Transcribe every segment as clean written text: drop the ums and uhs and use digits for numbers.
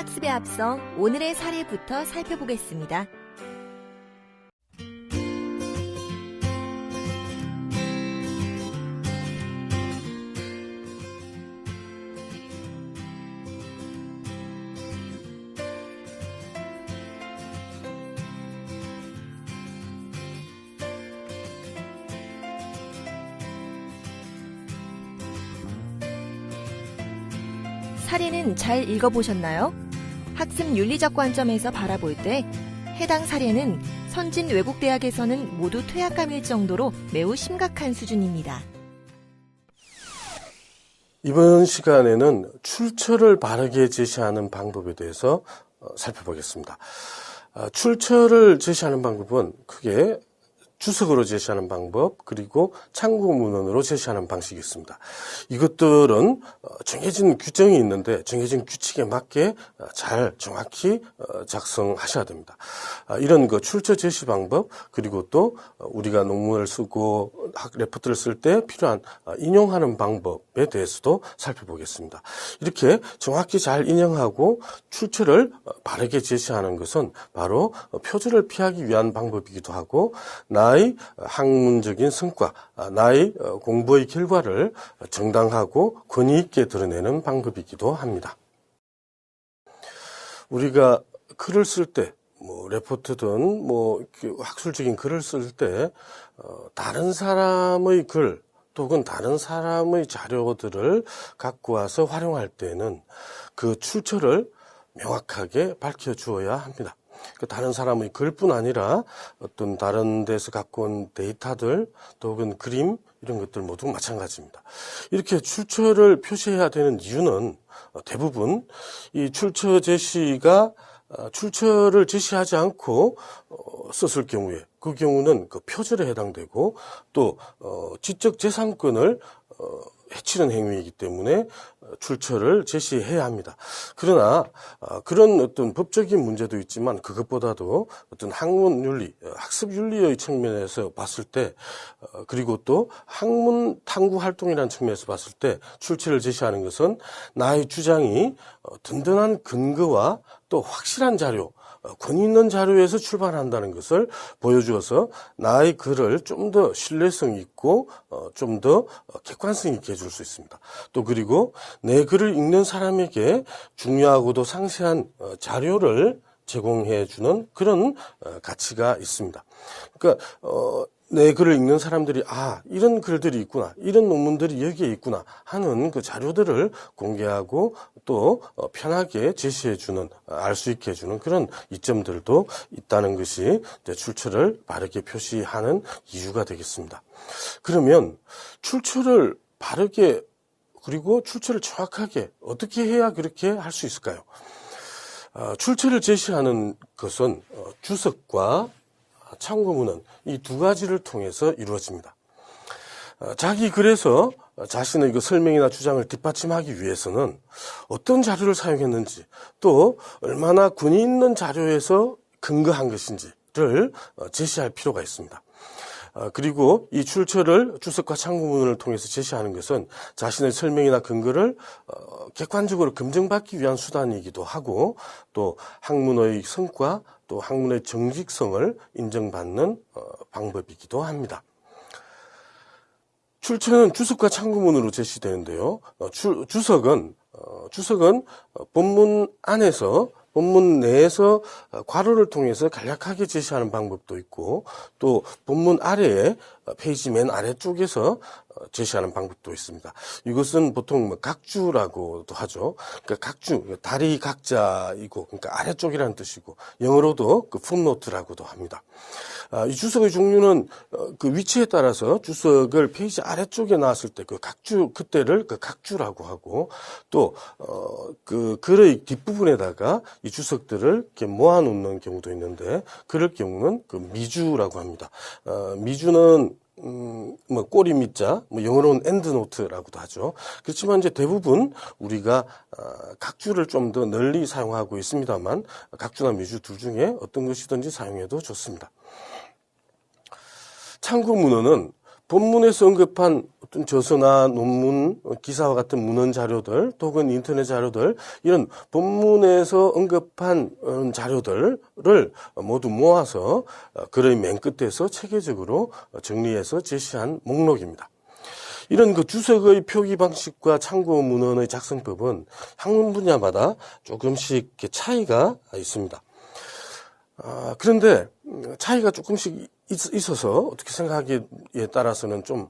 학습에 앞서 오늘의 사례부터 살펴보겠습니다. 사례는 잘 읽어보셨나요? 학습 윤리적 관점에서 바라볼 때 해당 사례는 선진 외국 대학에서는 모두 퇴학감일 정도로 매우 심각한 수준입니다. 이번 시간에는 출처를 바르게 제시하는 방법에 대해서 살펴보겠습니다. 출처를 제시하는 방법은 크게 주석으로 제시하는 방법, 그리고 참고 문헌으로 제시하는 방식이 있습니다. 이것들은 정해진 규정이 있는데 정해진 규칙에 맞게 잘 정확히 작성하셔야 됩니다. 이런 출처 제시 방법, 그리고 또 우리가 논문을 쓰고 레포트를 쓸 때 필요한 인용하는 방법에 대해서도 살펴보겠습니다. 이렇게 정확히 잘 인용하고 출처를 바르게 제시하는 것은 바로 표절을 피하기 위한 방법이기도 하고, 나의 학문적인 성과, 나의 공부의 결과를 정당하고 권위 있게 드러내는 방법이기도 합니다. 우리가 글을 쓸 때, 레포트든 학술적인 글을 쓸 때 다른 사람의 글 또는 다른 사람의 자료들을 갖고 와서 활용할 때는 그 출처를 명확하게 밝혀주어야 합니다. 다른 사람의 글뿐 아니라 어떤 다른 데서 갖고 온 데이터들 또는 그림 이런 것들 모두 마찬가지입니다. 이렇게 출처를 표시해야 되는 이유는 대부분 이 출처 제시가 출처를 제시하지 않고 썼을 경우에 그 경우는 그 표절에 해당되고 또 지적재산권을 해치는 행위이기 때문에 출처를 제시해야 합니다. 그러나 그런 어떤 법적인 문제도 있지만 그것보다도 어떤 학문 윤리, 학습 윤리의 측면에서 봤을 때 그리고 또 학문 탐구 활동이라는 측면에서 봤을 때 출처를 제시하는 것은 나의 주장이 든든한 근거와 또 확실한 자료, 권위 있는 자료에서 출발한다는 것을 보여주어서 나의 글을 좀 더 신뢰성 있고 좀 더 객관성 있게 해줄 수 있습니다. 또 그리고 내 글을 읽는 사람에게 중요하고도 상세한 자료를 제공해주는 그런 가치가 있습니다. 그러니까 내 글을 읽는 사람들이 이런 글들이 있구나, 이런 논문들이 여기에 있구나 하는 그 자료들을 공개하고 또 편하게 제시해주는, 알 수 있게 해주는 그런 이점들도 있다는 것이 출처를 바르게 표시하는 이유가 되겠습니다. 그러면 출처를 바르게 그리고 출처를 정확하게 어떻게 해야 그렇게 할 수 있을까요? 출처를 제시하는 것은 주석과 참고문헌 이 두 가지를 통해서 이루어집니다. 자기 글에서 자신의 그 설명이나 주장을 뒷받침하기 위해서는 어떤 자료를 사용했는지 또 얼마나 권위 있는 자료에서 근거한 것인지를 제시할 필요가 있습니다. 그리고 이 출처를 주석과 참고문헌을 통해서 제시하는 것은 자신의 설명이나 근거를 객관적으로 검증받기 위한 수단이기도 하고 또 학문의 성과 또 학문의 정직성을 인정받는 방법이기도 합니다. 출처는 주석과 참고문으로 제시되는데요. 주석은 본문 안에서 본문 내에서 괄호를 통해서 간략하게 제시하는 방법도 있고 또 본문 아래에 페이지 맨 아래쪽에서 제시하는 방법도 있습니다. 이것은 보통 각주라고도 하죠. 그러니까 각주, 다리 각자이고 그러니까 아래쪽이라는 뜻이고 영어로도 그 풋노트라고도 합니다. 이 주석의 종류는 그 위치에 따라서 주석을 페이지 아래쪽에 놨을 때 그 각주 그때를 그 각주라고 하고 또 그 글의 뒷부분에다가 이 주석들을 이렇게 모아놓는 경우도 있는데 그럴 경우는 그 미주라고 합니다. 미주는 꼬리 밑자, 영어로는 엔드노트라고도 하죠. 그렇지만 이제 대부분 우리가 각주를 좀 더 널리 사용하고 있습니다만 각주나 미주 둘 중에 어떤 것이든지 사용해도 좋습니다. 참고문헌은 본문에서 언급한 어떤 저서나 논문, 기사와 같은 문헌 자료들, 또는 인터넷 자료들, 이런 본문에서 언급한 자료들을 모두 모아서 글의 맨 끝에서 체계적으로 정리해서 제시한 목록입니다. 이런 그 주석의 표기 방식과 참고 문헌의 작성법은 학문 분야마다 조금씩 차이가 있습니다. 그런데 차이가 조금씩 있어서 어떻게 생각하기에 따라서는 좀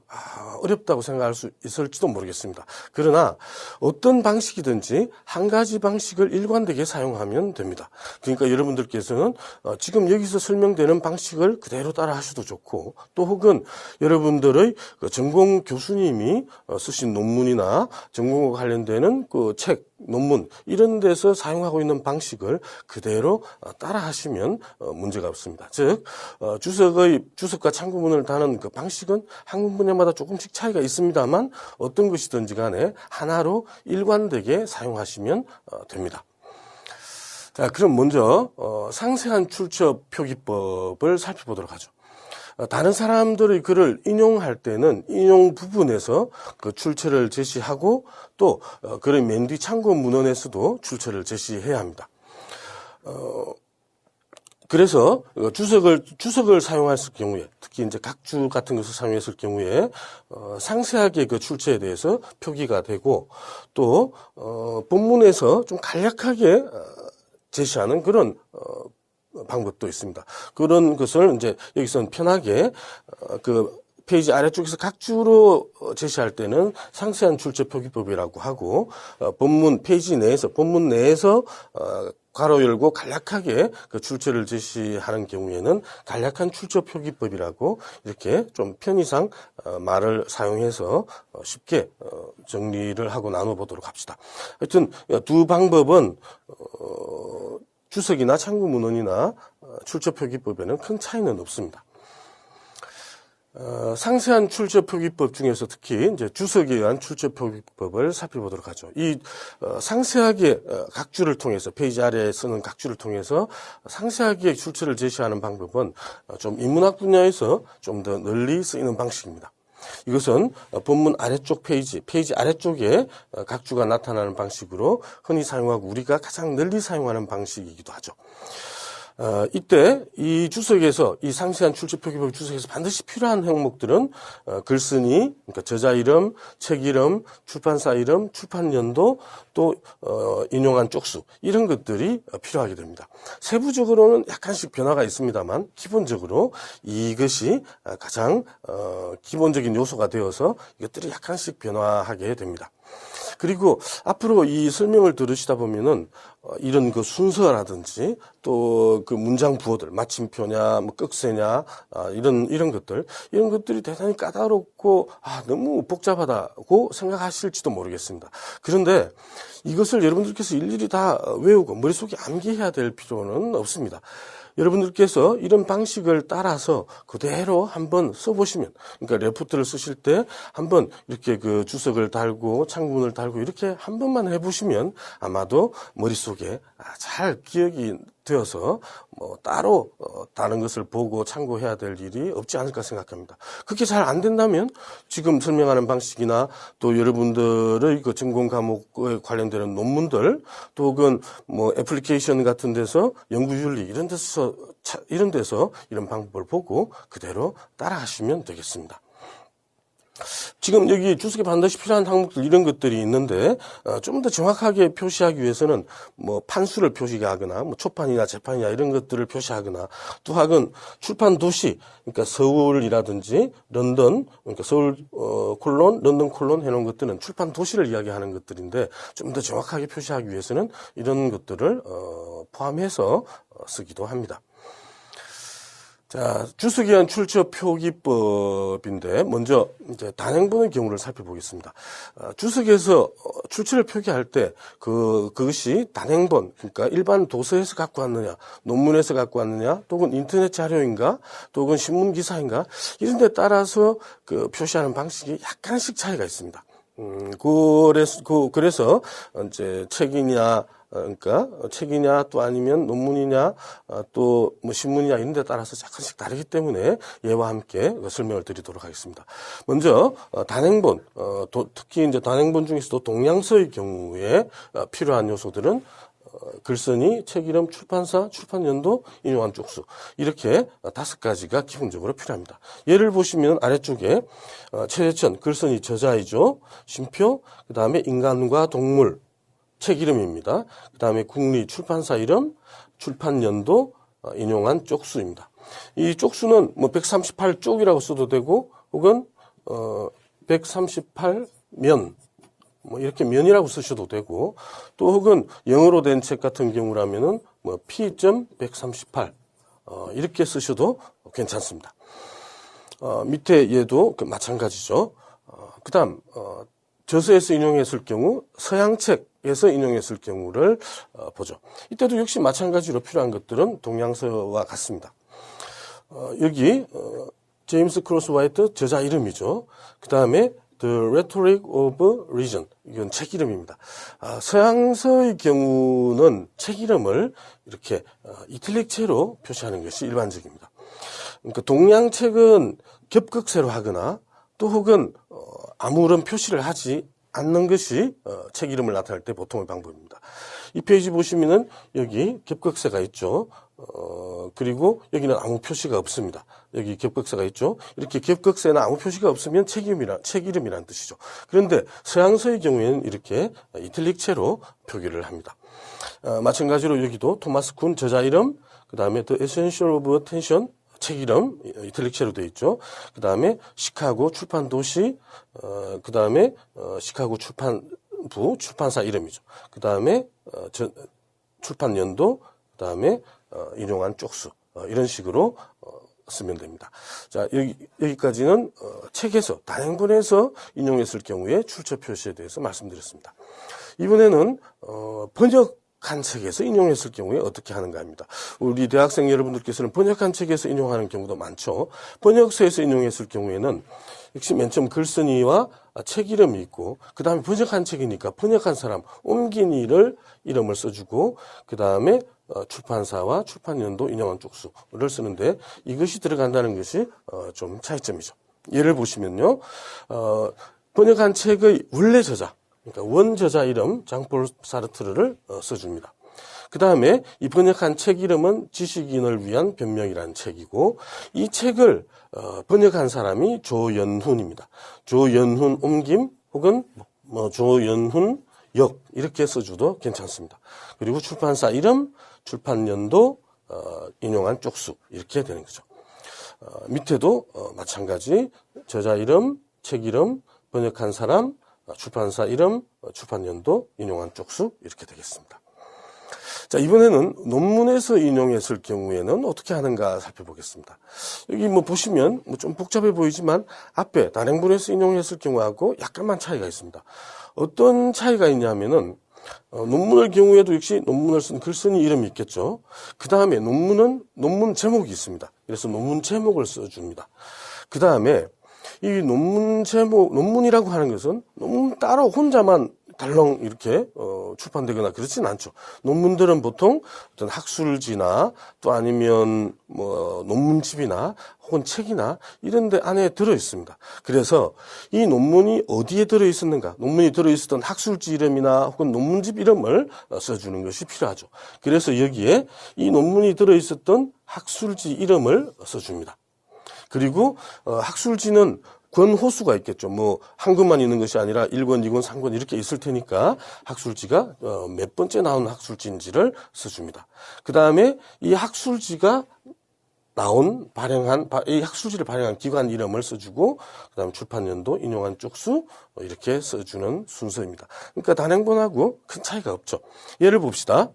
어렵다고 생각할 수 있을지도 모르겠습니다. 그러나 어떤 방식이든지 한 가지 방식을 일관되게 사용하면 됩니다. 그러니까 여러분들께서는 지금 여기서 설명되는 방식을 그대로 따라 하셔도 좋고, 또 혹은 여러분들의 전공 교수님이 쓰신 논문이나 전공과 관련되는 그 책, 논문 이런 데서 사용하고 있는 방식을 그대로 따라 하시면 문제가 없습니다. 즉 주석과 참고문을 다는 그 방식은 학문 분야마다 조금씩 차이가 있습니다만 어떤 것이든지 간에 하나로 일관되게 사용하시면 됩니다. 자, 그럼 먼저 상세한 출처 표기법을 살펴보도록 하죠. 다른 사람들의 글을 인용할 때는 인용 부분에서 그 출처를 제시하고 또 글의 맨 뒤 참고 문헌에서도 출처를 제시해야 합니다. 그래서 주석을 사용했을 경우에, 특히 이제 각주 같은 것을 사용했을 경우에 상세하게 그 출처에 대해서 표기가 되고, 또 본문에서 좀 간략하게 제시하는 그런 방법도 있습니다. 그런 것을 이제 여기서는 편하게 그 페이지 아래쪽에서 각주로 제시할 때는 상세한 출처 표기법이라고 하고, 본문 페이지 내에서 본문 내에서 괄호 열고 간략하게 그 출처를 제시하는 경우에는 간략한 출처 표기법이라고 이렇게 좀 편의상 말을 사용해서 쉽게 정리를 하고 나눠보도록 합시다. 하여튼 두 방법은 주석이나 참고 문헌이나 출처 표기법에는 큰 차이는 없습니다. 상세한 출처 표기법 중에서 특히 이제 주석에 의한 출처 표기법을 살펴보도록 하죠. 이 상세하게 각주를 통해서 페이지 아래에 쓰는 각주를 통해서 상세하게 출처를 제시하는 방법은 좀 인문학 분야에서 좀 더 널리 쓰이는 방식입니다. 이것은 본문 아래쪽 페이지 아래쪽에 각주가 나타나는 방식으로 흔히 사용하고 우리가 가장 널리 사용하는 방식이기도 하죠. 이때 이 주석에서 이 상세한 출처 표기법 주석에서 반드시 필요한 항목들은 글쓴이, 그러니까 저자 이름, 책 이름, 출판사 이름, 출판 연도, 또 인용한 쪽수 이런 것들이 필요하게 됩니다. 세부적으로는 약간씩 변화가 있습니다만 기본적으로 이것이 가장 기본적인 요소가 되어서 이것들이 약간씩 변화하게 됩니다. 그리고 앞으로 이 설명을 들으시다 보면은 이런 그 순서라든지 또 그 문장 부호들, 마침표냐, 뭐 꺽쇠냐, 이런 것들이 대단히 까다롭고 너무 복잡하다고 생각하실지도 모르겠습니다. 그런데 이것을 여러분들께서 일일이 다 외우고 머릿속에 암기해야 될 필요는 없습니다. 여러분들께서 이런 방식을 따라서 그대로 한번 써보시면, 그러니까 레포트를 쓰실 때 한번 이렇게 그 주석을 달고 창문을 달고 이렇게 한 번만 해보시면 아마도 머릿속에 잘 기억이 되어서 뭐 따로 다른 것을 보고 참고해야 될 일이 없지 않을까 생각합니다. 그렇게 잘 안 된다면 지금 설명하는 방식이나 또 여러분들의 그 전공 과목에 관련되는 논문들, 또 혹은 뭐 애플리케이션 같은 데서 연구윤리 이런 데서 이런 방법을 보고 그대로 따라하시면 되겠습니다. 지금 여기 주석에 반드시 필요한 항목들 이런 것들이 있는데 좀 더 정확하게 표시하기 위해서는 뭐 판수를 표시하거나 뭐 초판이나 재판이나 이런 것들을 표시하거나, 또 혹은 출판 도시, 그러니까 서울이라든지 런던, 그러니까 서울 콜론 런던 콜론 해놓은 것들은 출판 도시를 이야기하는 것들인데 좀 더 정확하게 표시하기 위해서는 이런 것들을 포함해서 쓰기도 합니다. 자, 주석에 의한 출처 표기법인데 먼저 이제 단행본의 경우를 살펴보겠습니다. 주석에서 출처를 표기할 때 그것이 단행본, 그러니까 일반 도서에서 갖고 왔느냐, 논문에서 갖고 왔느냐, 또는 인터넷 자료인가, 또는 신문 기사인가 이런 데 따라서 그 표시하는 방식이 약간씩 차이가 있습니다. 그래서 이제 책이냐 그러니까 책이냐 또 아니면 논문이냐 또 뭐 신문이냐 이런 데 따라서 약간씩 다르기 때문에 예와 함께 설명을 드리도록 하겠습니다. 먼저 단행본, 특히 이제 단행본 중에서도 동양서의 경우에 필요한 요소들은 글쓴이, 책 이름, 출판사, 출판연도, 인용한 쪽수 이렇게 5가지가 기본적으로 필요합니다. 예를 보시면 아래쪽에 최재천, 글쓴이 저자이죠. 쉼표, 그 다음에 인간과 동물, 책 이름입니다. 그 다음에 국리, 출판사 이름, 출판연도, 인용한 쪽수입니다. 이 쪽수는 뭐 138쪽이라고 써도 되고 혹은 138면 뭐 이렇게 면이라고 쓰셔도 되고 또 혹은 영어로 된 책 같은 경우라면은 뭐 P.138 이렇게 쓰셔도 괜찮습니다. 밑에 얘도 마찬가지죠. 그다음 저서에서 인용했을 경우 서양책에서 인용했을 경우를 보죠. 이때도 역시 마찬가지로 필요한 것들은 동양서와 같습니다. 여기 제임스 크로스 화이트 저자 이름이죠. 그 다음에 The Rhetoric of Reason 이건 책 이름입니다. 서양서의 경우는 책 이름을 이렇게 이탈릭체로 표시하는 것이 일반적입니다. 그러니까 동양책은 겹극세로 하거나 또 혹은 아무런 표시를 하지 않는 것이 책 이름을 나타낼 때 보통의 방법입니다. 이 페이지 보시면은 여기 겹극세가 있죠. 그리고 여기는 아무 표시가 없습니다. 여기 겹극세가 있죠. 이렇게 겹극세나 아무 표시가 없으면 책 이름이란 뜻이죠. 그런데 서양서의 경우에는 이렇게 이탈릭체로 표기를 합니다. 마찬가지로 여기도 토마스 쿤 저자 이름, 그 다음에 The Essential of Attention 책 이름 이탈릭체로 되어 있죠. 그 다음에 시카고 출판 도시, 그 다음에 시카고 출판부 출판사 이름이죠. 그 다음에 출판 연도, 그 다음에 인용한 쪽수 이런 식으로 쓰면 됩니다. 자 여기까지는 책에서 단행본에서 인용했을 경우에 출처 표시에 대해서 말씀드렸습니다. 이번에는 번역한 책에서 인용했을 경우에 어떻게 하는가 합니다. 우리 대학생 여러분들께서는 번역한 책에서 인용하는 경우도 많죠. 번역서에서 인용했을 경우에는 역시 맨 처음 글쓴이와 책 이름이 있고 그 다음에 번역한 책이니까 번역한 사람 옮긴 이를 이름을 써주고 그 다음에 출판사와 출판연도 인용한 쪽수를 쓰는데 이것이 들어간다는 것이 좀 차이점이죠. 예를 보시면요. 번역한 책의 원래 저자 그러니까 원저자 이름 장폴 사르트르를 써줍니다. 그 다음에 이 번역한 책 이름은 지식인을 위한 변명이라는 책이고 이 책을 번역한 사람이 조연훈입니다. 조연훈 옮김 혹은 조연훈 역 이렇게 써줘도 괜찮습니다. 그리고 출판사 이름, 출판연도, 인용한 쪽수 이렇게 되는 거죠. 밑에도 마찬가지 저자 이름, 책 이름, 번역한 사람, 출판사 이름, 출판연도, 인용한 쪽수 이렇게 되겠습니다. 자, 이번에는 논문에서 인용했을 경우에는 어떻게 하는가 살펴보겠습니다. 여기 뭐 보시면 좀 복잡해 보이지만 앞에 단행본에서 인용했을 경우하고 약간만 차이가 있습니다. 어떤 차이가 있냐면은 논문의 경우에도 역시 논문을 쓴 글쓴이 이름이 있겠죠. 그 다음에 논문은 논문 제목이 있습니다. 그래서 논문 제목을 써줍니다. 그 다음에 이 논문 제목, 논문이라고 하는 것은 논문 따로 혼자만 달렁 이렇게 출판되거나 그렇지는 않죠. 논문들은 보통 어떤 학술지나 또 아니면 뭐 논문집이나 혹은 책이나 이런 데 안에 들어 있습니다. 그래서 이 논문이 어디에 들어 있었는가, 논문이 들어 있었던 학술지 이름이나 혹은 논문집 이름을 써주는 것이 필요하죠. 그래서 여기에 이 논문이 들어 있었던 학술지 이름을 써줍니다. 그리고 학술지는 권호수가 있겠죠. 뭐 한 권만 있는 것이 아니라 1권, 2권, 3권 이렇게 있을 테니까 학술지가 몇 번째 나온 학술지인지를 써줍니다. 그 다음에 이 학술지가 이 학술지를 발행한 기관 이름을 써주고 그 다음 출판연도, 인용한 쪽수 이렇게 써주는 순서입니다. 그러니까 단행본하고 큰 차이가 없죠. 예를 봅시다.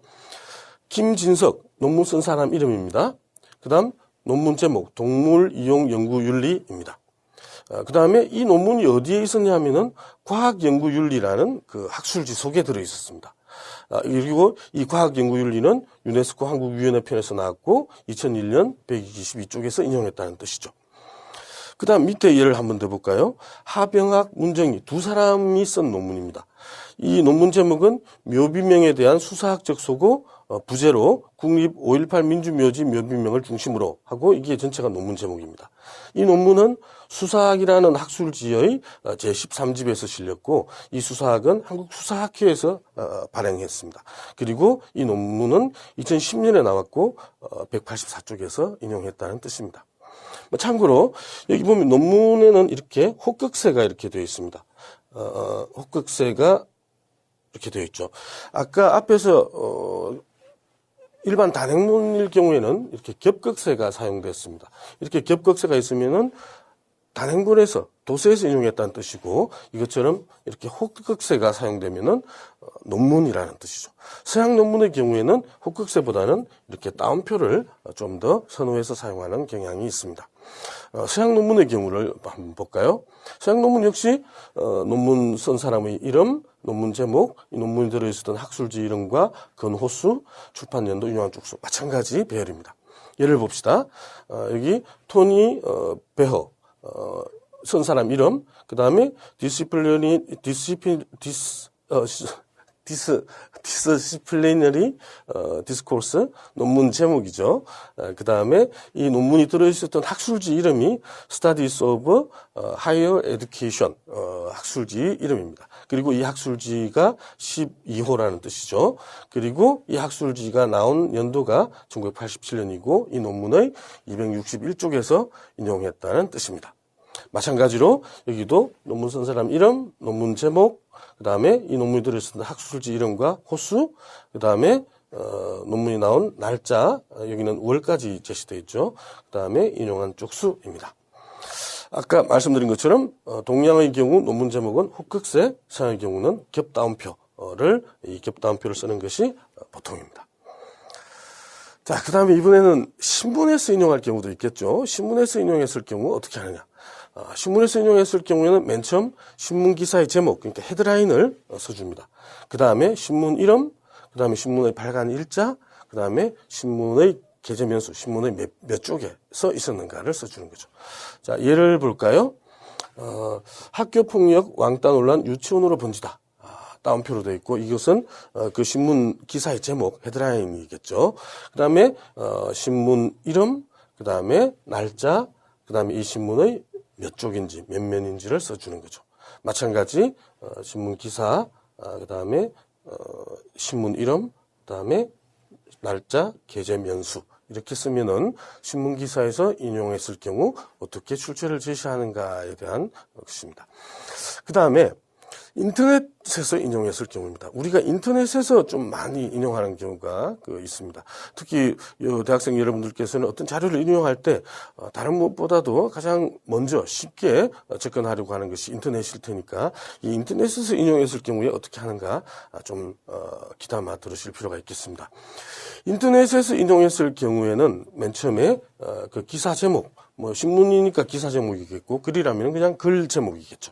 김진석 논문 쓴 사람 이름입니다. 그 다음 논문 제목 동물 이용 연구 윤리입니다. 그 다음에 이 논문이 어디에 있었냐 하면은 과학연구윤리라는 그 학술지 속에 들어 있었습니다. 그리고 이 과학연구윤리는 유네스코 한국위원회 편에서 나왔고 2001년 122쪽에서 인용했다는 뜻이죠. 그 다음 밑에 예를 한번 더 볼까요? 하병학, 문정희 두 사람이 쓴 논문입니다. 이 논문 제목은 묘비명에 대한 수사학적 소고 부제로 국립 5.18 민주묘지 묘비명을 중심으로 하고 이게 전체가 논문 제목입니다. 이 논문은 수사학이라는 학술지의 제13집에서 실렸고 이 수사학은 한국수사학회에서 발행했습니다. 그리고 이 논문은 2010년에 나왔고 184쪽에서 인용했다는 뜻입니다. 참고로 여기 보면 논문에는 이렇게 혹극세가 이렇게 되어 있습니다. 혹극세가 이렇게 되어 있죠. 아까 앞에서 일반 단행본일 경우에는 이렇게 겹극세가 사용됐습니다. 이렇게 겹극세가 있으면은 단행본에서 도서에서 인용했다는 뜻이고 이것처럼 이렇게 혹극세가 사용되면은 논문이라는 뜻이죠. 서양 논문의 경우에는 혹극세보다는 이렇게 따옴표를 좀 더 선호해서 사용하는 경향이 있습니다. 서양 논문의 경우를 한번 볼까요? 서양 논문 역시 논문 쓴 사람의 이름, 논문 제목, 이 논문이 들어있었던 학술지 이름과 근호수, 출판 연도, 인용한 쪽수 마찬가지 배열입니다. 예를 봅시다. 여기 토니 베허 쓴 사람 이름, 그 다음에 디스시플리너리 디스코스 논문 제목이죠. 그 다음에 이 논문이 들어있었던 학술지 이름이 Studies of Higher Education 학술지 이름입니다. 그리고 이 학술지가 12호라는 뜻이죠. 그리고 이 학술지가 나온 연도가 1987년이고 이 논문의 261쪽에서 인용했다는 뜻입니다. 마찬가지로 여기도 논문 쓴 사람 이름, 논문 제목, 그 다음에 이 논문이 들어있었던 학술지 이름과 호수, 그 다음에 논문이 나온 날짜, 여기는 월까지 제시되어 있죠. 그 다음에 인용한 쪽수입니다. 아까 말씀드린 것처럼 동양의 경우 논문 제목은 혹극세, 서양의 경우는 이 겹다운표를 쓰는 것이 보통입니다. 자, 그 다음에 이번에는 신문에서 인용할 경우도 있겠죠. 신문에서 인용했을 경우 어떻게 하느냐. 신문에서 인용했을 경우에는 맨 처음 신문 기사의 제목, 그러니까 헤드라인을 써줍니다. 그 다음에 신문 이름, 그 다음에 신문의 발간 일자, 그 다음에 신문의 게재 면수, 신문의 몇 쪽에 써 있었는가를 써주는 거죠. 자, 예를 볼까요? 학교폭력 왕따 논란 유치원으로 번지다. 따옴표로 되어 있고 이것은 그 신문 기사의 제목, 헤드라인이겠죠. 그 다음에 신문 이름, 그 다음에 날짜, 그 다음에 이 신문의 몇 쪽인지, 몇 면인지를 써주는 거죠. 마찬가지 신문 기사, 그 다음에 신문 이름, 그 다음에 날짜, 게재 면수 이렇게 쓰면은 신문 기사에서 인용했을 경우 어떻게 출처를 제시하는가에 대한 것입니다. 그 다음에 인터넷에서 인용했을 경우입니다. 우리가 인터넷에서 좀 많이 인용하는 경우가 있습니다. 특히 대학생 여러분들께서는 어떤 자료를 인용할 때 다른 무엇보다도 가장 먼저 쉽게 접근하려고 하는 것이 인터넷일 테니까 이 인터넷에서 인용했을 경우에 어떻게 하는가 좀 귀담아 들으실 필요가 있겠습니다. 인터넷에서 인용했을 경우에는 맨 처음에 그 기사 제목, 신문이니까 기사 제목이겠고 글이라면 그냥 글 제목이겠죠.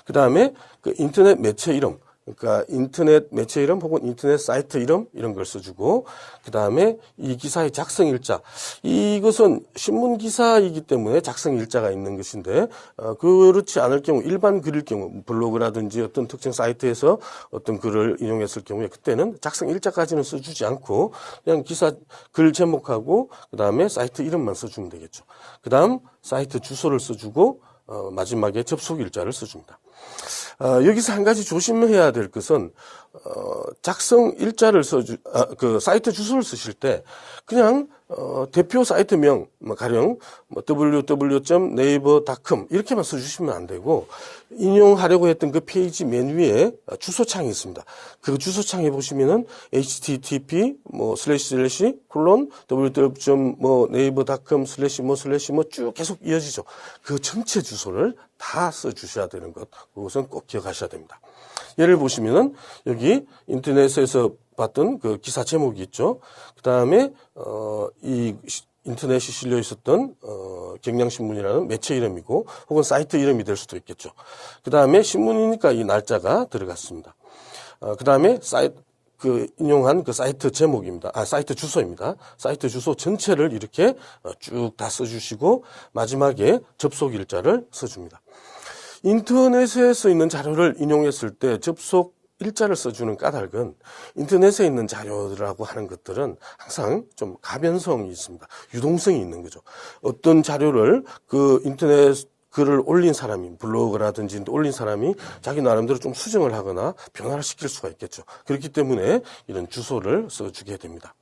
그 다음에 그 인터넷 매체 이름, 그러니까 인터넷 매체 이름 혹은 인터넷 사이트 이름 이런 걸 써주고 그 다음에 이 기사의 작성 일자, 이것은 신문 기사이기 때문에 작성 일자가 있는 것인데 그렇지 않을 경우 일반 글일 경우 블로그라든지 어떤 특정 사이트에서 어떤 글을 인용했을 경우에 그때는 작성 일자까지는 써주지 않고 그냥 기사 글 제목하고 그 다음에 사이트 이름만 써주면 되겠죠. 그 다음 사이트 주소를 써주고 마지막에 접속 일자를 써줍니다. 여기서 한 가지 조심해야 될 것은 작성 일자를 그 사이트 주소를 쓰실 때 그냥 대표 사이트명 가령 www.naver.com 이렇게만 써주시면 안 되고 인용하려고 했던 그 페이지 맨 위에 주소창이 있습니다. 그 주소창에 보시면은 http://www.naver.com/ 쭉 계속 이어지죠. 그 전체 주소를 다 써주셔야 되는 것, 그것은 꼭 기억하셔야 됩니다. 예를 보시면은 여기 인터넷에서 봤던 그 기사 제목이 있죠. 그 다음에 이 인터넷이 실려 있었던 경향신문이라는 매체 이름이고 혹은 사이트 이름이 될 수도 있겠죠. 그 다음에 신문이니까 이 날짜가 들어갔습니다. 그 다음에 그 인용한 그 사이트 제목입니다. 사이트 주소입니다. 사이트 주소 전체를 이렇게 쭉 다 써주시고 마지막에 접속 일자를 써줍니다. 인터넷에 써 있는 자료를 인용했을 때 접속 일자를 써주는 까닭은 인터넷에 있는 자료라고 하는 것들은 항상 좀 가변성이 있습니다. 유동성이 있는 거죠. 어떤 자료를 그 인터넷 글을 올린 사람이 블로그라든지 올린 사람이 자기 나름대로 좀 수정을 하거나 변화를 시킬 수가 있겠죠. 그렇기 때문에 이런 주소를 써주게 됩니다.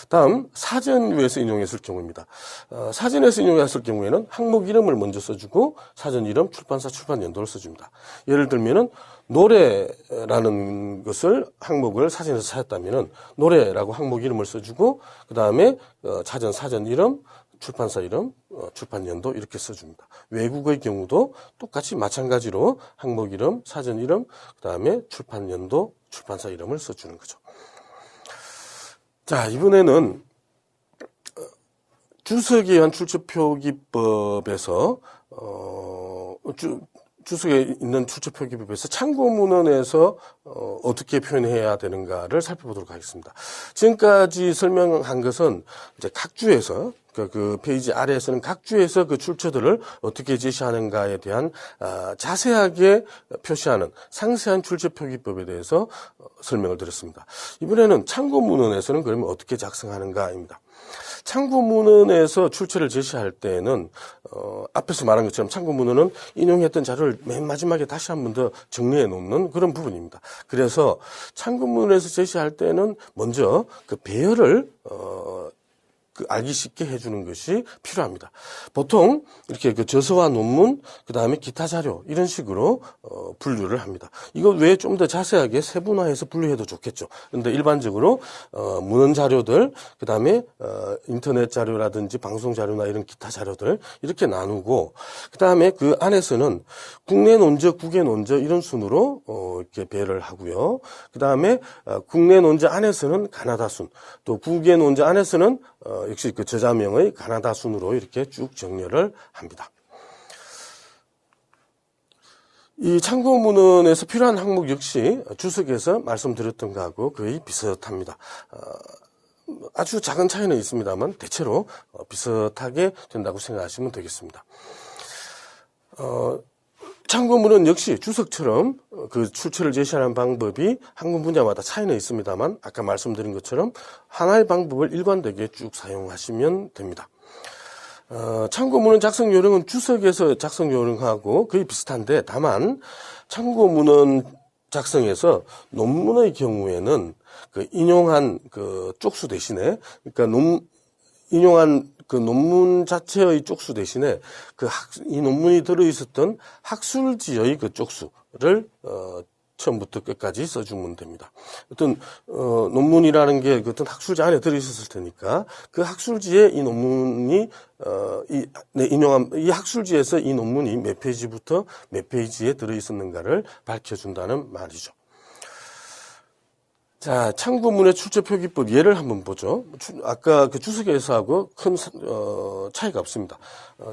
다음 사전에서 인용했을 경우입니다. 사전에서 인용했을 경우에는 항목 이름을 먼저 써주고 사전 이름, 출판사, 출판 연도를 써줍니다. 예를 들면은 노래라는 것을 항목을 사전에서 찾았다면은 노래라고 항목 이름을 써주고 그 다음에 사전 이름, 출판사 이름, 출판 연도 이렇게 써줍니다. 외국의 경우도 똑같이 마찬가지로 항목 이름, 사전 이름, 그 다음에 출판 연도, 출판사 이름을 써주는 거죠. 자, 이번에는 주석에 의한 출처표기법에서 주석에 있는 출처표기법에서 참고문헌에서 어떻게 표현해야 되는가를 살펴보도록 하겠습니다. 지금까지 설명한 것은 이제 각 주에서 그 페이지 아래에서는 각 주에서 그 출처들을 어떻게 제시하는가에 대한 자세하게 표시하는 상세한 출처표기법에 대해서 설명을 드렸습니다. 이번에는 참고문헌에서는 그러면 어떻게 작성하는가입니다. 참고문헌에서 출처를 제시할 때에는 앞에서 말한 것처럼 참고문헌은 인용했던 자료를 맨 마지막에 다시 한 번 더 정리해 놓는 그런 부분입니다. 그래서 참고문헌에서 제시할 때는 먼저 그 배열을 알기 쉽게 해주는 것이 필요합니다. 보통 이렇게 그 저서와 논문, 그 다음에 기타 자료 이런 식으로 분류를 합니다. 이거 외에 좀 더 자세하게 세분화해서 분류해도 좋겠죠. 그런데 일반적으로 문헌 자료들, 그 다음에 인터넷 자료라든지 방송 자료나 이런 기타 자료들 이렇게 나누고, 그 다음에 그 안에서는 국내 논저, 국외 논저 이런 순으로 이렇게 배열을 하고요. 그 다음에 국내 논저 안에서는 가나다 순, 또 국외 논저 안에서는 역시 그 저자명의 가나다 순으로 이렇게 쭉 정렬을 합니다. 이 참고문헌에서 필요한 항목 역시 주석에서 말씀드렸던 것하고 거의 비슷합니다. 아주 작은 차이는 있습니다만 대체로 비슷하게 된다고 생각하시면 되겠습니다. 참고문헌 역시 주석처럼 그 출처를 제시하는 방법이 항목 분야마다 차이는 있습니다만 아까 말씀드린 것처럼 하나의 방법을 일관되게 쭉 사용하시면 됩니다. 참고문헌 작성 요령은 주석에서 작성 요령하고 거의 비슷한데 다만 참고문헌 작성에서 논문의 경우에는 그 인용한 그 쪽수 대신에 그러니까 인용한 그 논문 자체의 쪽수 대신에 이 논문이 들어있었던 학술지의 그 쪽수를 처음부터 끝까지 써주면 됩니다. 어떤 논문이라는 게 어떤 학술지 안에 들어있었을 테니까 그 학술지에 이 논문이 인용한 이 학술지에서 이 논문이 몇 페이지부터 몇 페이지에 들어있었는가를 밝혀준다는 말이죠. 자, 참고문헌의 출처표기법 예를 한번 보죠. 아까 그 주석에서하고 큰 차이가 없습니다.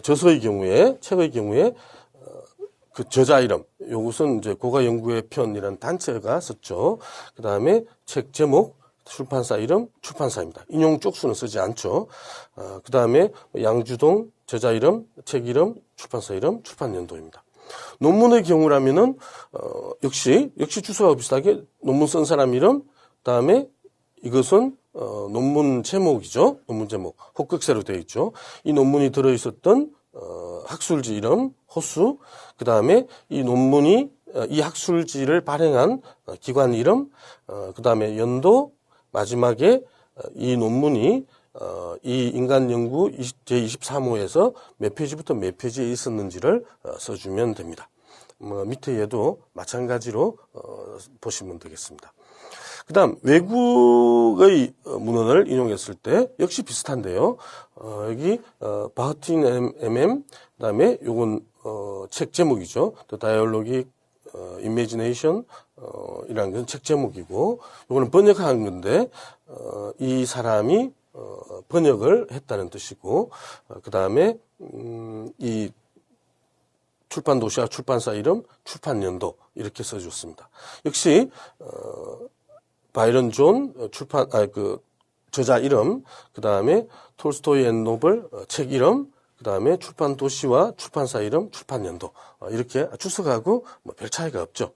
저서의 경우에, 책의 경우에 그 저자 이름, 요것은 이제 고가연구회 편이라는 단체가 썼죠. 그 다음에 책 제목, 출판사 이름, 출판사입니다. 인용 쪽수는 쓰지 않죠. 그 다음에 양주동, 저자 이름, 책 이름, 출판사 이름, 출판 연도입니다. 논문의 경우라면은 역시 주소와 비슷하게 논문 쓴 사람 이름, 그다음에 이것은 논문 제목이죠. 논문 제목 혹극세로 되어 있죠. 이 논문이 들어 있었던 학술지 이름, 호수, 그다음에 이 논문이 이 학술지를 발행한 기관 이름, 그다음에 연도, 마지막에 이 논문이 이 인간연구 제23호에서 몇 페이지부터 몇 페이지에 있었는지를 써주면 됩니다. 밑에 얘도 마찬가지로 보시면 되겠습니다. 그 다음 외국의 문헌을 인용했을 때 역시 비슷한데요. 여기 바흐틴 MM 그 다음에 요건 책 제목이죠. The Dialogic Imagination 이라는 것은 책 제목이고 요거는 번역한 건데 이 사람이 번역을 했다는 뜻이고 그 다음에 이 출판 도시와 출판사 이름, 출판 연도 이렇게 써줬습니다. 역시 바이런 존 저자 이름, 그 다음에 톨스토이 앤 노블 책 이름, 그 다음에 출판 도시와 출판사 이름, 출판 연도 이렇게 주석하고 뭐 별 차이가 없죠.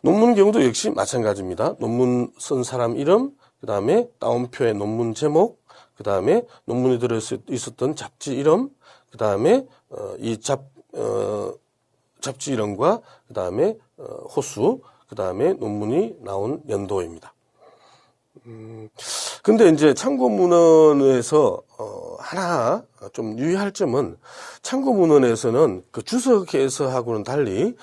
논문 경우도 역시 마찬가지입니다. 논문 쓴 사람 이름, 그 다음에 따옴표의 논문 제목, 그 다음에 논문에 들어 있었던 잡지 이름, 그 다음에 잡지 이름과 그 다음에 호수, 그 다음에 논문이 나온 연도입니다. 근데 이제 참고문헌에서 하나 좀 유의할 점은 참고문헌에서는 그 주석에서하고는 달리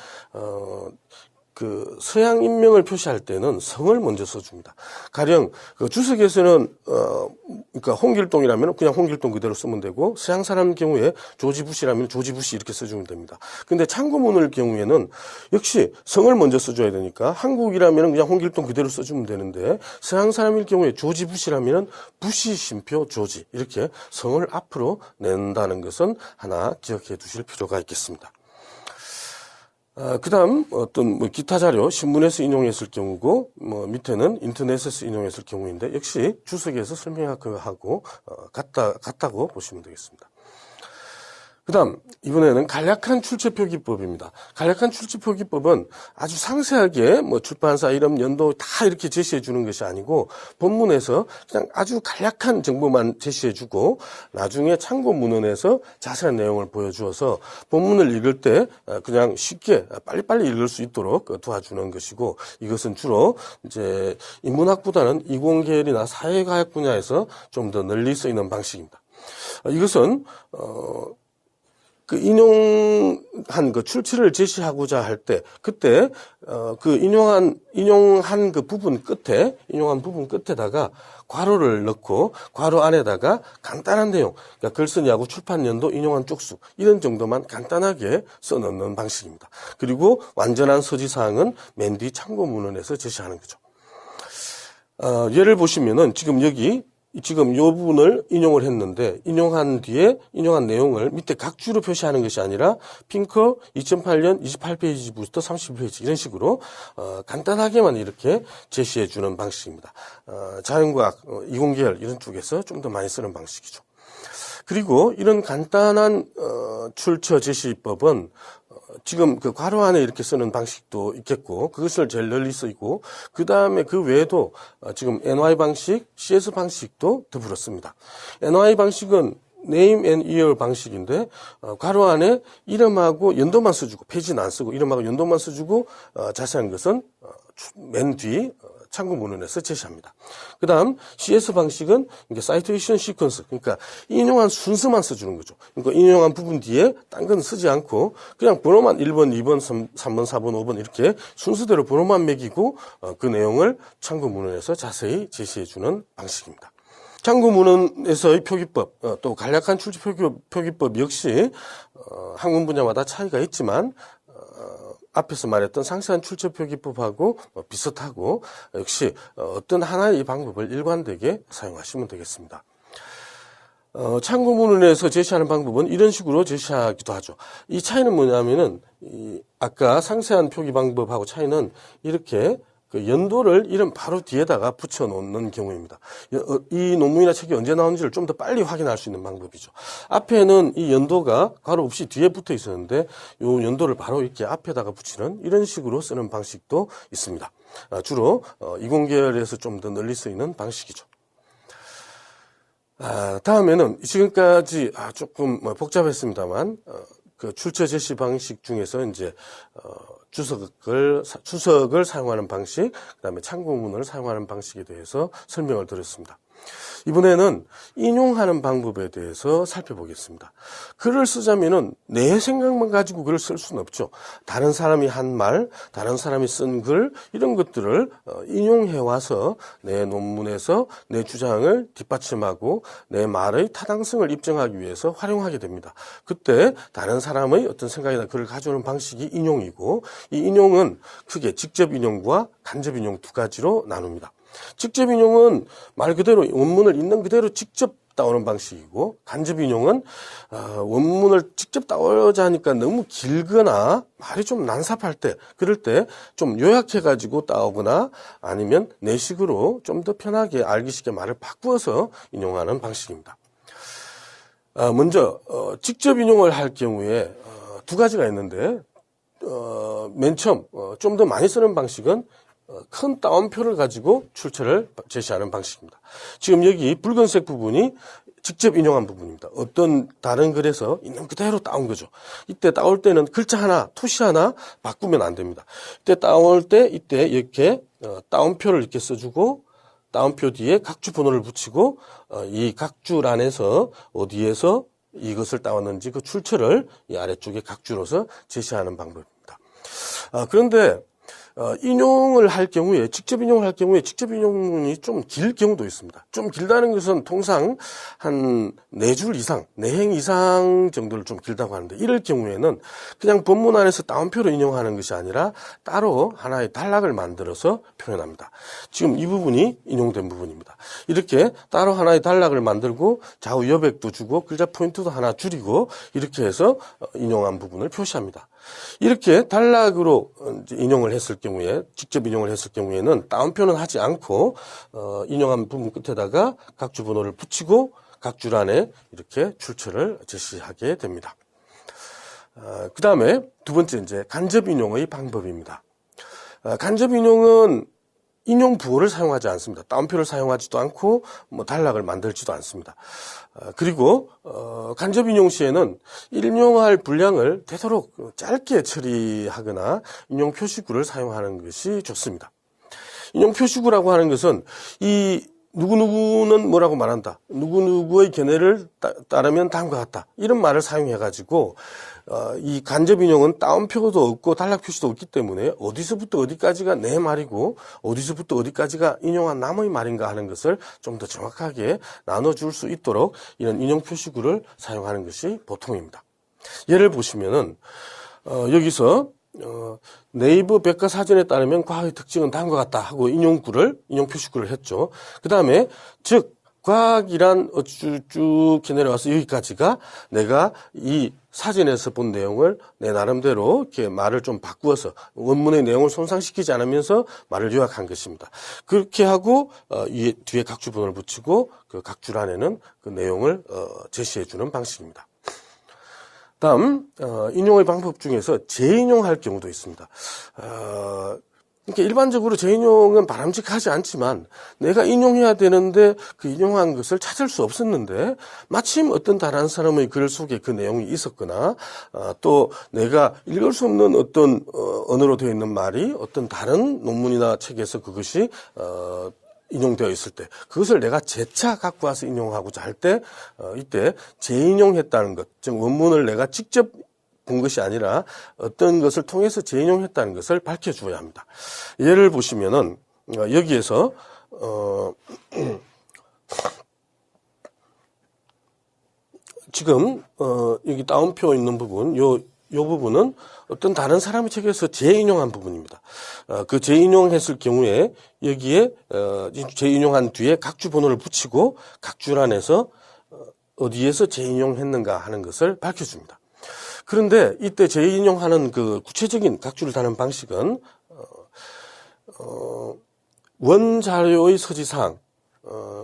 그 서양 인명을 표시할 때는 성을 먼저 써줍니다. 가령 그 주석에서는 그러니까 홍길동이라면 그냥 홍길동 그대로 쓰면 되고, 서양 사람 경우에 조지 부시라면 조지 부시 이렇게 써주면 됩니다. 근데 참고문헌 경우에는 역시 성을 먼저 써줘야 되니까 한국이라면 그냥 홍길동 그대로 써주면 되는데, 서양 사람일 경우에 조지 부시라면 부시 쉼표 조지 이렇게 성을 앞으로 낸다는 것은 하나 기억해 두실 필요가 있겠습니다. 그 다음, 어떤, 기타 자료, 신문에서 인용했을 경우고, 밑에는 인터넷에서 인용했을 경우인데, 역시 주석에서 설명하고, 같다고 보시면 되겠습니다. 그 다음, 이번에는 간략한 출처표기법입니다. 간략한 출처표기법은 아주 상세하게 출판사 이름, 연도 다 이렇게 제시해 주는 것이 아니고, 본문에서 그냥 아주 간략한 정보만 제시해 주고, 나중에 참고 문헌에서 자세한 내용을 보여주어서 본문을 읽을 때 그냥 쉽게 빨리빨리 읽을 수 있도록 도와주는 것이고, 이것은 주로 이제 인문학보다는 이공계열이나 사회과학 분야에서 좀 더 널리 쓰이는 방식입니다. 이것은, 인용한 출처를 제시하고자 할 때, 그때, 인용한 부분 끝에다가 괄호를 넣고, 괄호 안에다가 간단한 내용, 그러니까 글쓴이하고 출판 연도, 인용한 쪽수, 이런 정도만 간단하게 써넣는 방식입니다. 그리고 완전한 서지사항은 맨 뒤 참고문헌에서 제시하는 거죠. 예를 보시면은, 지금 요 부분을 인용을 했는데, 인용한 뒤에 인용한 내용을 밑에 각주로 표시하는 것이 아니라 핑커 2008년 28페이지부터 30페이지 이런 식으로 간단하게만 이렇게 제시해 주는 방식입니다. 자연과학, 이공계열 이런 쪽에서 좀 더 많이 쓰는 방식이죠. 그리고 이런 간단한 출처 제시법은 지금 그 괄호 안에 이렇게 쓰는 방식도 있겠고, 그것을 제일 널리 쓰이고, 그 다음에 그 외에도 지금 NY 방식, CS 방식도 더불어 씁니다. NY 방식은 name and year 방식인데, 괄호 안에 이름하고 연도만 써주고, 페이지는 안 쓰고, 이름하고 연도만 써주고, 자세한 것은 맨 뒤 참고문헌에서 제시합니다. 그 다음 CS 방식은 사이테이션 시퀀스, 그러니까 인용한 순서만 써주는 거죠. 그러니까 인용한 부분 뒤에 딴 건 쓰지 않고 그냥 번호만 1번, 2번, 3번, 4번, 5번 이렇게 순서대로 번호만 매기고 그 내용을 참고문헌에서 자세히 제시해주는 방식입니다. 참고문헌에서의 표기법, 또 간략한 출처 표기법 역시 학문 분야마다 차이가 있지만 앞에서 말했던 상세한 출처 표기법하고 비슷하고 역시 어떤 하나의 이 방법을 일관되게 사용하시면 되겠습니다. 참고문헌에서 제시하는 방법은 이런 식으로 제시하기도 하죠. 이 차이는 뭐냐면은 아까 상세한 표기 방법하고 차이는 이렇게 그 연도를 이름 바로 뒤에다가 붙여 놓는 경우입니다. 이 논문이나 책이 언제 나온지를 좀 더 빨리 확인할 수 있는 방법이죠. 앞에는 이 연도가 괄호 없이 뒤에 붙어 있었는데 이 연도를 바로 이렇게 앞에다가 붙이는 이런 식으로 쓰는 방식도 있습니다. 주로 이공계열에서 좀 더 널리 쓰이는 방식이죠. 다음에는 지금까지 조금 복잡했습니다만 그 출처 제시 방식 중에서 이제 주석을 사용하는 방식, 그다음에 참고문헌을 사용하는 방식에 대해서 설명을 드렸습니다. 이번에는 인용하는 방법에 대해서 살펴보겠습니다. 글을 쓰자면은 내 생각만 가지고 글을 쓸 수는 없죠. 다른 사람이 한 말, 다른 사람이 쓴 글, 이런 것들을 인용해 와서 내 논문에서 내 주장을 뒷받침하고 내 말의 타당성을 입증하기 위해서 활용하게 됩니다. 그때 다른 사람의 어떤 생각이나 글을 가져오는 방식이 인용이고, 이 인용은 크게 직접 인용과 간접 인용 두 가지로 나눕니다. 직접 인용은 말 그대로 원문을 있는 그대로 직접 따오는 방식이고, 간접 인용은 원문을 직접 따오자 하니까 너무 길거나 말이 좀 난삽할 때, 그럴 때 좀 요약해가지고 따오거나 아니면 내식으로 좀 더 편하게 알기 쉽게 말을 바꾸어서 인용하는 방식입니다. 먼저 직접 인용을 할 경우에 두 가지가 있는데, 맨 처음 좀 더 많이 쓰는 방식은 큰 따옴표를 가지고 출처를 제시하는 방식입니다. 지금 여기 붉은색 부분이 직접 인용한 부분입니다. 어떤 다른 글에서 있는 그대로 따온 거죠. 이때 따올 때는 글자 하나, 토시 하나 바꾸면 안 됩니다. 이때 따올 때 이때 이렇게 따옴표를 이렇게 써주고, 따옴표 뒤에 각주 번호를 붙이고, 이 각주란에서 어디에서 이것을 따왔는지 그 출처를 이 아래쪽에 각주로서 제시하는 방법입니다. 그런데 인용을 할 경우에, 직접 인용을 할 경우에 직접 인용이 좀 길 경우도 있습니다. 좀 길다는 것은 통상 한 4줄 이상, 4행 이상 정도를 좀 길다고 하는데, 이럴 경우에는 그냥 본문 안에서 따옴표로 인용하는 것이 아니라 따로 하나의 단락을 만들어서 표현합니다. 지금 이 부분이 인용된 부분입니다. 이렇게 따로 하나의 단락을 만들고 좌우 여백도 주고 글자 포인트도 하나 줄이고 이렇게 해서 인용한 부분을 표시합니다. 이렇게 단락으로 인용을 했을 경우에, 직접 인용을 했을 경우에는 따옴표는 하지 않고 인용한 부분 끝에다가 각주 번호를 붙이고 각줄 안에 이렇게 출처를 제시하게 됩니다. 그 다음에 두 번째 이제 간접 인용의 방법입니다. 간접 인용은 인용 부호를 사용하지 않습니다. 따옴표를 사용하지도 않고 단락을 만들지도 않습니다. 그리고 간접 인용 시에는 인용할 분량을 되도록 짧게 처리하거나 인용 표시구를 사용하는 것이 좋습니다. 인용 표시구라고 하는 것은 이 누구누구는 뭐라고 말한다, 누구누구의 견해를 따르면 다음과 같다, 이런 말을 사용해가지고 이 간접 인용은 따옴표도 없고 단락 표시도 없기 때문에 어디서부터 어디까지가 내 말이고 어디서부터 어디까지가 인용한 남의 말인가 하는 것을 좀 더 정확하게 나눠줄 수 있도록 이런 인용 표시구를 사용하는 것이 보통입니다. 예를 보시면은 여기서 네이버 백과사전에 따르면 과학의 특징은 다음과 같다 하고 인용 표시구를 했죠. 그 다음에 즉 과학이란 쭉 내려와서 여기까지가 내가 이 사진에서 본 내용을 내 나름대로 이렇게 말을 좀 바꾸어서 원문의 내용을 손상시키지 않으면서 말을 요약한 것입니다. 그렇게 하고 이 뒤에 각주 번호를 붙이고 그 각줄 안에는 그 내용을 제시해 주는 방식입니다. 다음 인용의 방법 중에서 재인용할 경우도 있습니다. 그러니까 일반적으로 재인용은 바람직하지 않지만 내가 인용해야 되는데 그 인용한 것을 찾을 수 없었는데 마침 어떤 다른 사람의 글 속에 그 내용이 있었거나 또 내가 읽을 수 없는 어떤 언어로 되어 있는 말이 어떤 다른 논문이나 책에서 그것이 인용되어 있을 때 그것을 내가 재차 갖고 와서 인용하고자 할 때 이때 재인용했다는 것, 즉 원문을 내가 직접 본 것이 아니라 어떤 것을 통해서 재인용했다는 것을 밝혀주어야 합니다. 예를 보시면은 여기에서 지금 여기 따옴표 있는 부분, 요 부분은 어떤 다른 사람의 책에서 재인용한 부분입니다. 그 재인용했을 경우에 여기에 재인용한 뒤에 각주 번호를 붙이고 각줄 안에서 어디에서 재인용했는가 하는 것을 밝혀줍니다. 그런데 이때 재인용하는 그 구체적인 각주를 다는 방식은 원자료의 서지사항,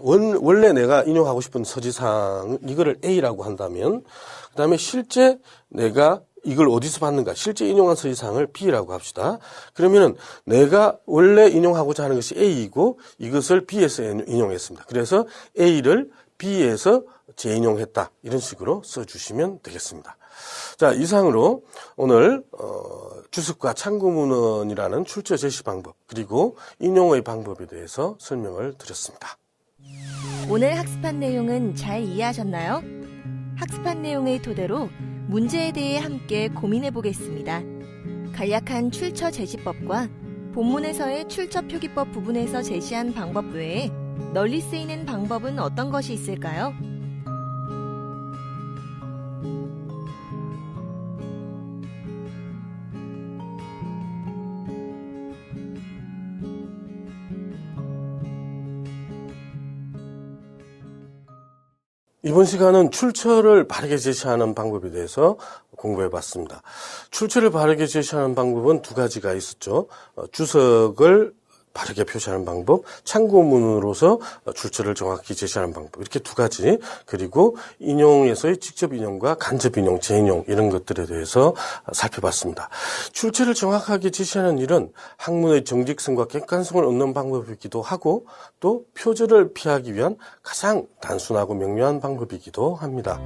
원래 내가 인용하고 싶은 서지사항 이거를 A라고 한다면 그 다음에 실제 내가 이걸 어디서 봤는가, 실제 인용한 서지사항을 B라고 합시다. 그러면은 내가 원래 인용하고자 하는 것이 A이고 이것을 B에서 인용했습니다. 그래서 A를 B에서 재인용했다, 이런 식으로 써주시면 되겠습니다. 자, 이상으로 오늘 주석과 참고문헌이라는 출처 제시 방법 그리고 인용의 방법에 대해서 설명을 드렸습니다. 오늘 학습한 내용은 잘 이해하셨나요? 학습한 내용의 토대로 문제에 대해 함께 고민해 보겠습니다. 간략한 출처 제시법과 본문에서의 출처 표기법 부분에서 제시한 방법 외에 널리 쓰이는 방법은 어떤 것이 있을까요? 이번 시간은 출처를 바르게 제시하는 방법에 대해서 공부해 봤습니다. 출처를 바르게 제시하는 방법은 두 가지가 있었죠. 주석을 바르게 표시하는 방법, 참고문으로서 출처를 정확히 제시하는 방법, 이렇게 두 가지. 그리고 인용에서의 직접 인용과 간접 인용, 재인용 이런 것들에 대해서 살펴봤습니다. 출처를 정확하게 제시하는 일은 학문의 정직성과 객관성을 얻는 방법이기도 하고 또 표절을 피하기 위한 가장 단순하고 명료한 방법이기도 합니다.